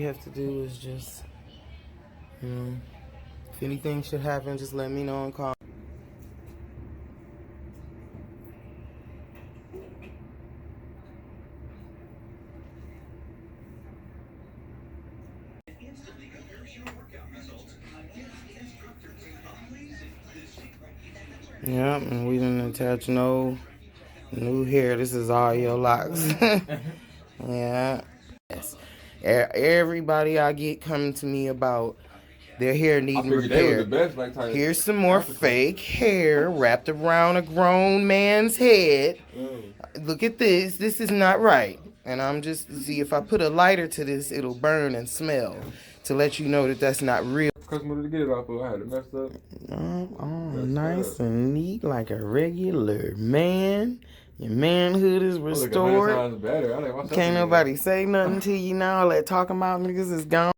have to do is just, you know, if anything should happen, just let me know and call. Yep, and we didn't attach no new hair. This is all your locks. Yeah. Yes. Everybody I get coming to me about their hair needing repair. Here's some more fake hair wrapped around a grown man's head. Look at this. This is not right. And I'm just, see, if I put a lighter to this, it'll burn and smell to let you know that that's not real. Customer to get it off of, I had it messed up. Oh, nice and neat like a regular man. Your manhood is restored. Better. Can't nobody say nothing to you now. All that talking about niggas is gone.